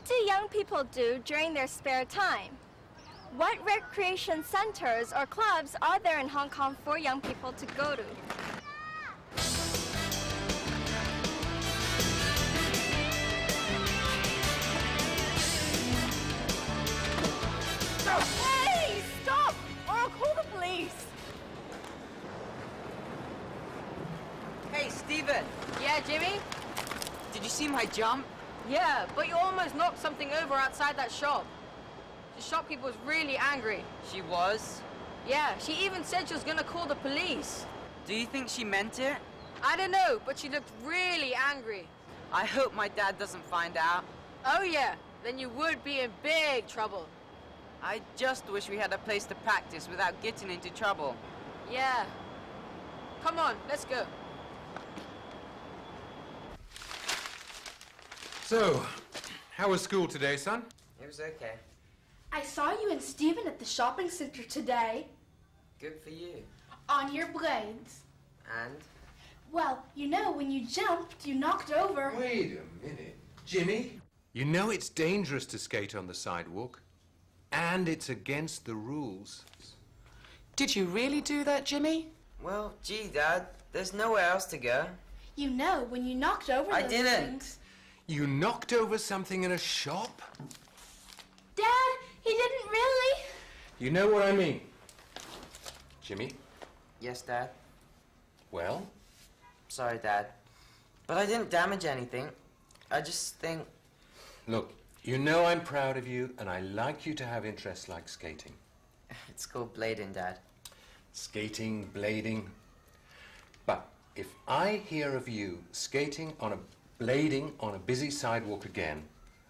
What do young people do during their spare time? What recreation centers or clubs are there in Hong Kong for young people to go to? Hey, stop! Or I'll call the police! Hey, Steven! Yeah, Jimmy? Did you see my jump? Yeah, but you almost knocked something over outside that shop. The shopkeeper was really angry. She was? Yeah, she even said she was gonna call the police. Do you think she meant it? I don't know, but she looked really angry. I hope my dad doesn't find out. Oh yeah, then you would be in big trouble. I just wish we had a place to practice without getting into trouble. Yeah. Come on, let's go. So, how was school today, son? It was okay. I saw you and Stephen at the shopping center today. Good for you. On your blades. And? Well, you know, when you jumped, you knocked over. Wait a minute. Jimmy? You know it's dangerous to skate on the sidewalk. And it's against the rules. Did you really do that, Jimmy? Well, gee, Dad, there's nowhere else to go. You know, when you knocked over I those didn't. things. You knocked over something in a shop? Dad, he didn't really. You know what I mean. Jimmy? Yes, Dad. Well? Sorry, Dad. But I didn't damage anything. I just think... Look, you know I'm proud of you, and I like you to have interests like skating. It's called blading, Dad. Skating, blading. But if I hear of you blading on a busy sidewalk again,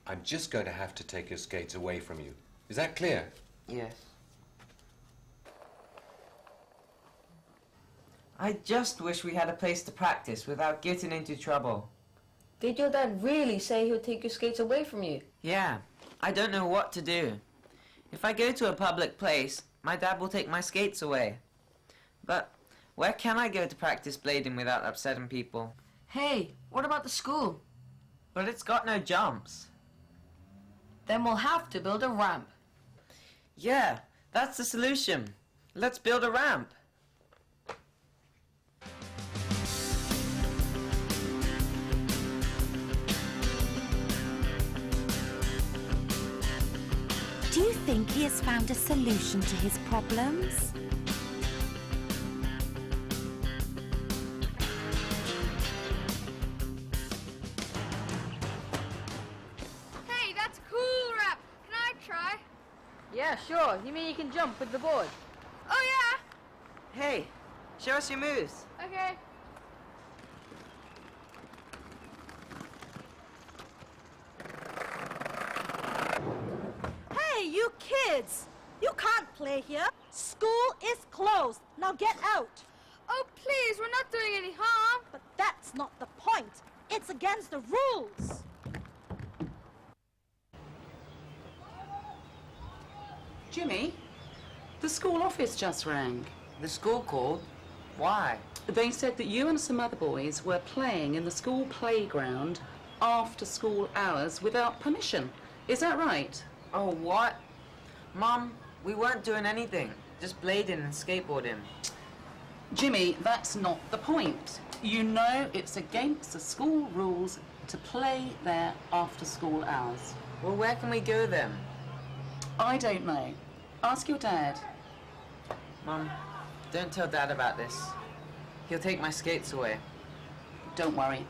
I'm just going to have to take your skates away from you. Is that clear? Yes. I just wish we had a place to practice without getting into trouble. Did your dad really say he'll take your skates away from you? Yeah, I don't know what to do. If I go to a public place, my dad will take my skates away. But where can I go to practice blading without upsetting people? Hey, what about the school? But it's got no jumps. Then we'll have to build a ramp. Yeah, that's the solution. Let's build a ramp. Do you think he has found a solution to his problems? Hey, that's a cool rap. Can I try? Yeah, sure. You mean you can jump with the board? Oh, yeah. Hey, show us your moves. Okay. Hey, you kids! You can't play here. School is closed. Now get out. Oh, please, we're not doing any harm. But that's not the point. It's against the rules. Jimmy, the school office just rang. The school called? Why? They said that you and some other boys were playing in the school playground after school hours without permission. Is that right? Oh, what? Mom, we weren't doing anything. Just blading and skateboarding. Jimmy, that's not the point. You know it's against the school rules to play there after school hours. Well, where can we go then? I don't know. Ask your dad. Mom, don't tell Dad about this. He'll take my skates away. Don't worry.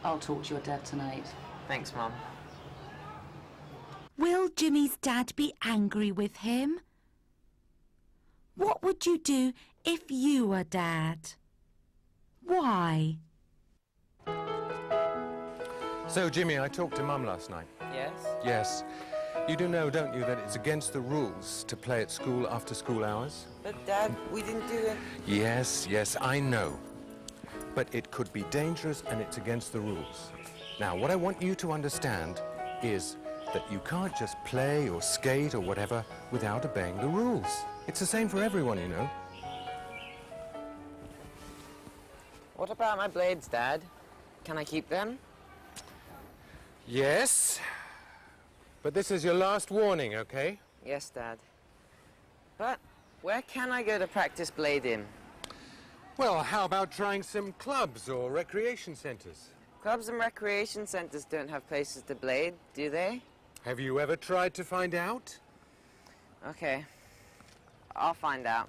I'll talk to your dad tonight. Thanks, Mom. Will Jimmy's dad be angry with him? What would you do if you were Dad? Why? So, Jimmy, I talked to Mum last night. Yes? Yes. You do know, don't you, that it's against the rules to play at school after school hours? But, Dad, we didn't do it. Yes, I know. But it could be dangerous and it's against the rules. Now, what I want you to understand is that you can't just play or skate or whatever without obeying the rules. It's the same for everyone, you know. What about my blades, Dad? Can I keep them? Yes, But this is your last warning, okay? Yes, Dad. But where can I go to practice blading? Well, how about trying some clubs or recreation centers? Clubs and recreation centers don't have places to blade, do they? Have you ever tried to find out? Okay. I'll find out.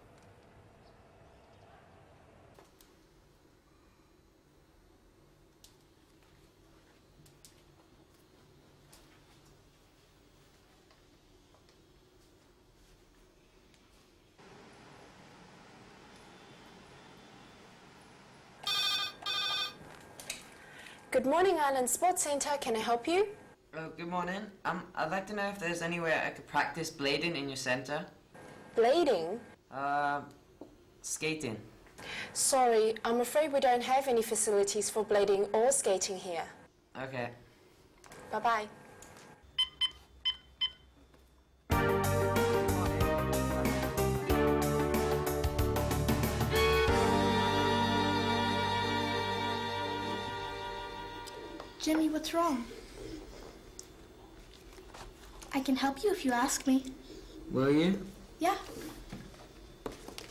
Good morning, Island Sports Centre. Can I help you? Oh, good morning. I'd like to know if there's anywhere I could practice blading in your center. Blading? Skating. Sorry, I'm afraid we don't have any facilities for blading or skating here. Okay. Bye-bye. Jimmy, what's wrong? I can help you if you ask me. Will you? Yeah.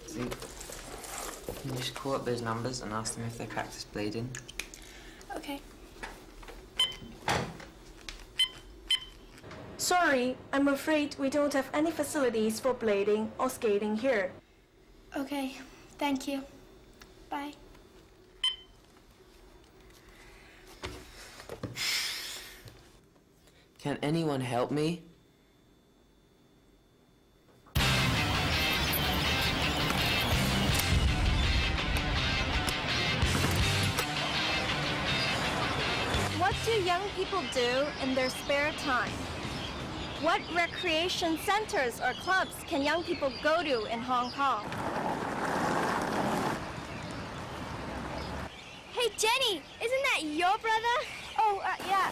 See, can you just call up those numbers and ask them if they practice blading? Okay. Sorry, I'm afraid we don't have any facilities for blading or skating here. Okay, thank you. Bye. Can anyone help me? What do young people do in their spare time? What recreation centers or clubs can young people go to in Hong Kong? Hey, Jenny, isn't that your brother? Oh, yeah.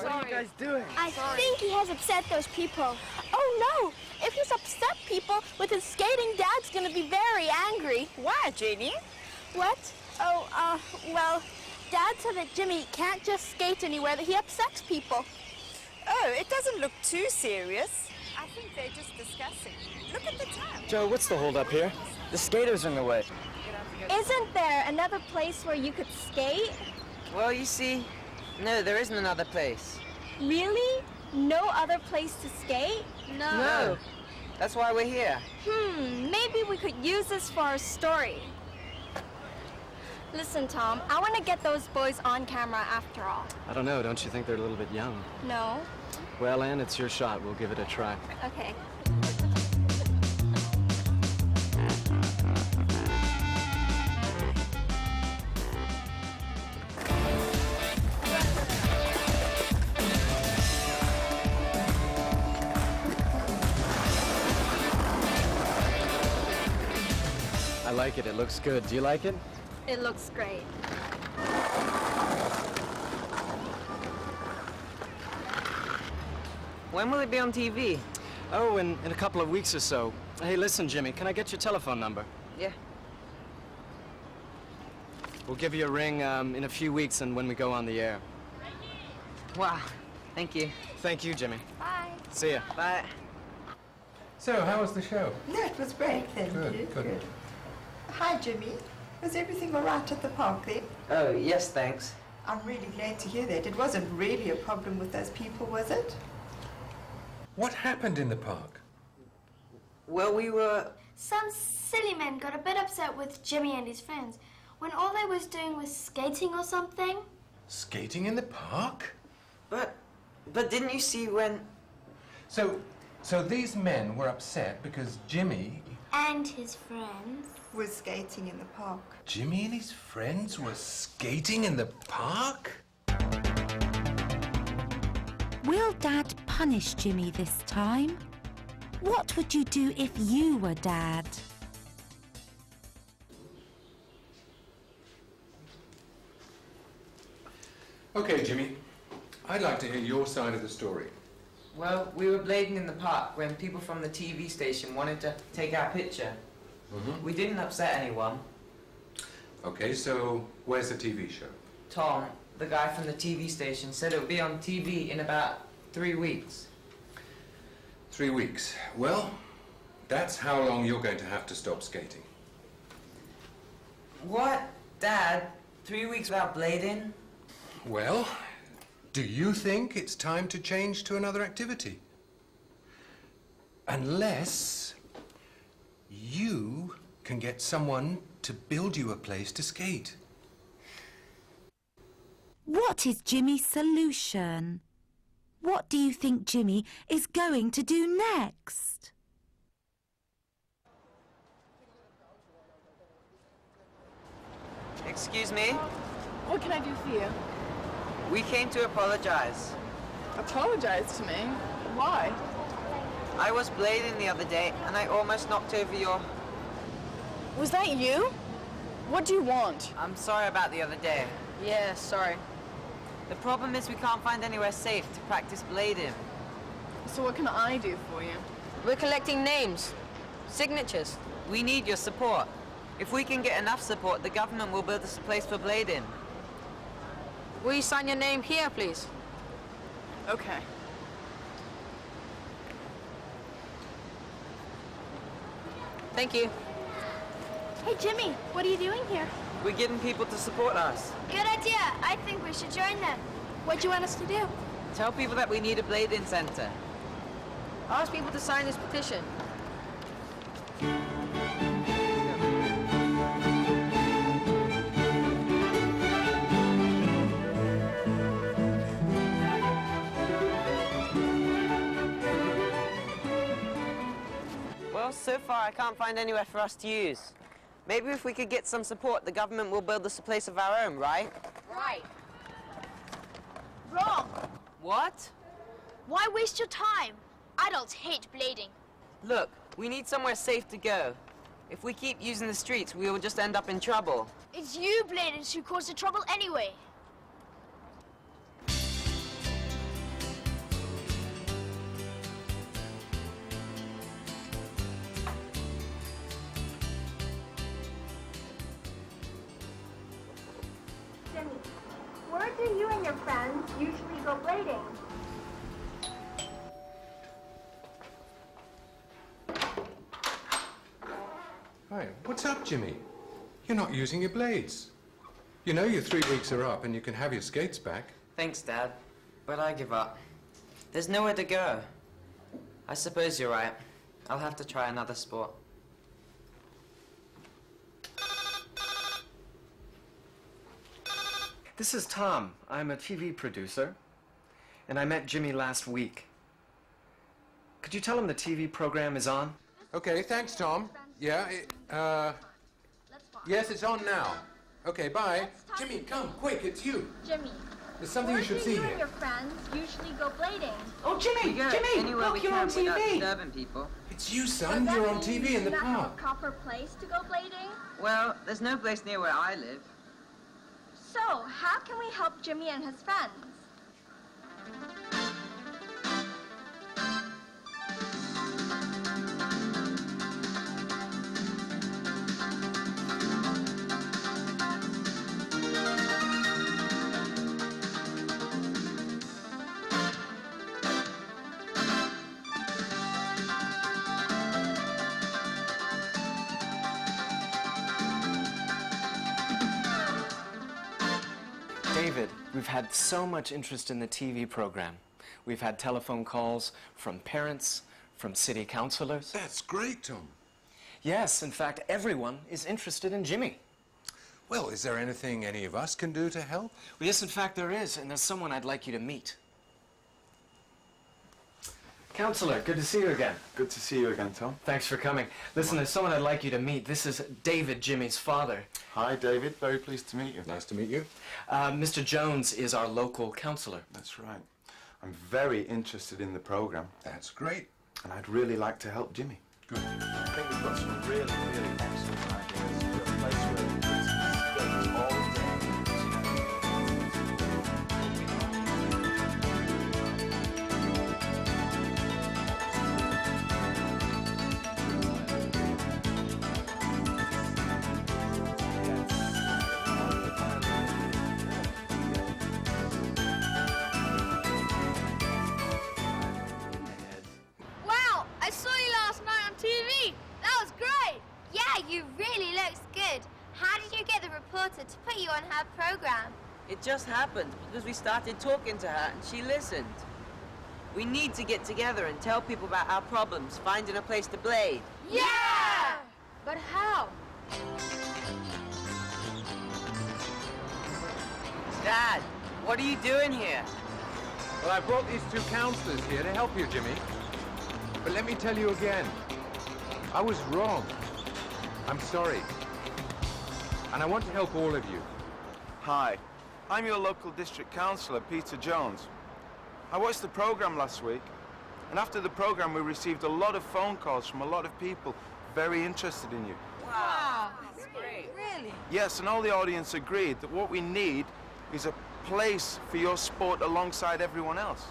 What are you guys doing? I think he has upset those people. Oh, no. If he's upset people with his skating, Dad's going to be very angry. Why, Jenny? What? Oh, well, Dad said that Jimmy can't just skate anywhere, that he upsets people. Oh, it doesn't look too serious. I think they're just discussing. Look at the time. Joe, what's the hold up here? The skaters are in the way. Isn't there another place where you could skate? Well, you see, no, there isn't another place. Really? No other place to skate? No. That's why we're here. Maybe we could use this for our story. Listen, Tom, I want to get those boys on camera after all. I don't know, don't you think they're a little bit young? No? Well, Anne, it's your shot. We'll give it a try. Okay. I like it. It looks good. Do you like it? It looks great. When will it be on TV? Oh, in a couple of weeks or so. Hey, listen, Jimmy, can I get your telephone number? Yeah. We'll give you a ring in a few weeks and when we go on the air. Wow. Thank you. Thank you, Jimmy. Bye. See ya. Bye. So, how was the show? No, it was great, thank you. Good. Hi, Jimmy. Was everything all right at the park then? Oh, yes, thanks. I'm really glad to hear that. It wasn't really a problem with those people, was it? What happened in the park? Well, we were... Some silly men got a bit upset with Jimmy and his friends when all they was doing was skating or something. Skating in the park? But didn't you see when... So these men were upset because Jimmy... And his friends. Was skating in the park. Jimmy and his friends were skating in the park? Will Dad punish Jimmy this time? What would you do if you were Dad? Okay, Jimmy. I'd like to hear your side of the story. Well, we were blading in the park when people from the TV station wanted to take our picture. Mm-hmm. We didn't upset anyone. Okay, so where's the TV show? Tom, the guy from the TV station, said it would be on TV in about 3 weeks. 3 weeks. Well, that's how long you're going to have to stop skating. What? Dad? 3 weeks without blading? Well, do you think it's time to change to another activity? Unless you can get someone to build you a place to skate. What is Jimmy's solution? What do you think Jimmy is going to do next? Excuse me? What can I do for you? We came to apologize. Apologize to me? Why? I was blading the other day and I almost knocked over your... Was that you? What do you want? I'm sorry about the other day. Yeah, sorry. The problem is we can't find anywhere safe to practice blading. So what can I do for you? We're collecting names, signatures. We need your support. If we can get enough support, the government will build us a place for blading. Will you sign your name here, please? Okay. Thank you. Hey, Jimmy, what are you doing here? We're getting people to support us. Good idea. I think we should join them. What do you want us to do? Tell people that we need a blading center. Ask people to sign this petition. Well, so far I can't find anywhere for us to use. Maybe if we could get some support, the government will build us a place of our own, right? Right. Wrong. What? Why waste your time? Adults hate blading. Look, we need somewhere safe to go. If we keep using the streets, we will just end up in trouble. It's you bladers who cause the trouble anyway. Jimmy, where do you and your friends usually go blading? Hi, what's up, Jimmy? You're not using your blades. You know your 3 weeks are up and you can have your skates back. Thanks, Dad. But I give up. There's nowhere to go. I suppose you're right. I'll have to try another sport. This is Tom. I'm a TV producer, and I met Jimmy last week. Could you tell him the TV program is on? Okay, thanks, Tom. Yeah, yes, it's on now. Okay, bye. Jimmy, come, quick, it's you. Jimmy, There's something where you should do see you and here. your friends usually go blading? Oh, Jimmy! We go Jimmy! anywhere Look, we you're can on without TV! disturbing people. It's you, Does son. that You're on mean TV you in the do not have a park. proper place to go blading? Well, there's no place near where I live. So, how can we help Jimmy and his friends? David, we've had so much interest in the TV program. We've had telephone calls from parents, from city councilors. That's great, Tom. Yes, in fact, everyone is interested in Jimmy. Well, is there anything any of us can do to help? Well, yes, in fact, there is, and there's someone I'd like you to meet. Counselor, good to see you again. Good to see you again, Tom. Thanks for coming. Listen, there's someone I'd like you to meet. This is David, Jimmy's father. Hi, David. Very pleased to meet you. Nice to meet you. Mr. Jones is our local counselor. That's right. I'm very interested in the program. That's great. And I'd really like to help Jimmy. Good. I think we've got some really, really excellent ideas for a place where the kids can skate all day. daughter to put you on her program. It just happened because we started talking to her and she listened. We need to get together and tell people about our problems, finding a place to blade. Yeah! But how? Dad, what are you doing here? Well, I brought these two counselors here to help you, Jimmy. But let me tell you again, I was wrong. I'm sorry. And I want to help all of you. Hi, I'm your local district councillor, Peter Jones. I watched the programme last week, and after the programme we received a lot of phone calls from a lot of people very interested in you. Wow, that's great. Really? Yes, and all the audience agreed that what we need is a place for your sport alongside everyone else.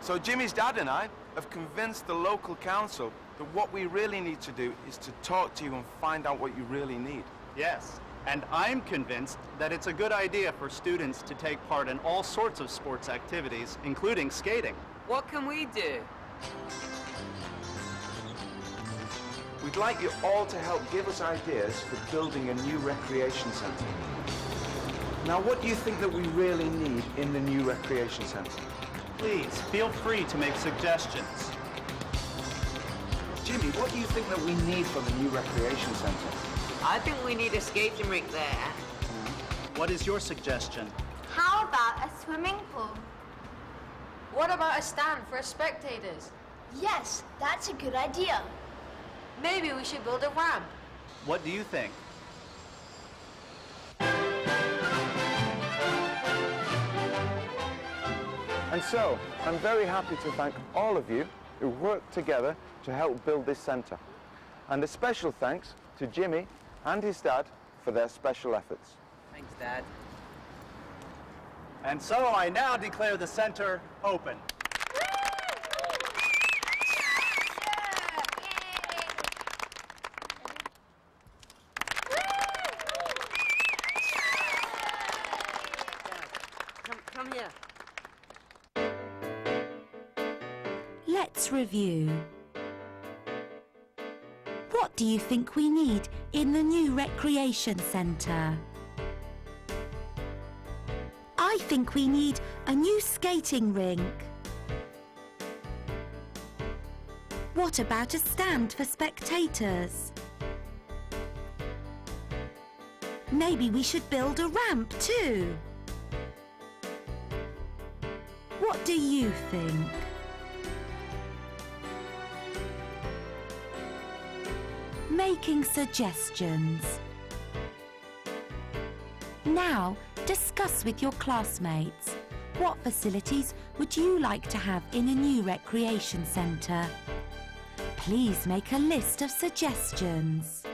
So Jimmy's dad and I have convinced the local council that what we really need to do is to talk to you and find out what you really need. Yes, and I'm convinced that it's a good idea for students to take part in all sorts of sports activities, including skating. What can we do? We'd like you all to help give us ideas for building a new recreation centre. Now, what do you think that we really need in the new recreation centre? Please, feel free to make suggestions. Jimmy, what do you think that we need for the new recreation centre? I think we need a skating rink there. What is your suggestion? How about a swimming pool? What about a stand for spectators? Yes, that's a good idea. Maybe we should build a ramp. What do you think? And so, I'm very happy to thank all of you who worked together to help build this centre. And a special thanks to Jimmy and his dad for their special efforts. Thanks, Dad. And so I now declare the center open. Come here. Let's review. What do you think we need in the new recreation centre? I think we need a new skating rink. What about a stand for spectators? Maybe we should build a ramp too. What do you think? Making suggestions. Now, discuss with your classmates. What facilities would you like to have in a new recreation centre? Please make a list of suggestions.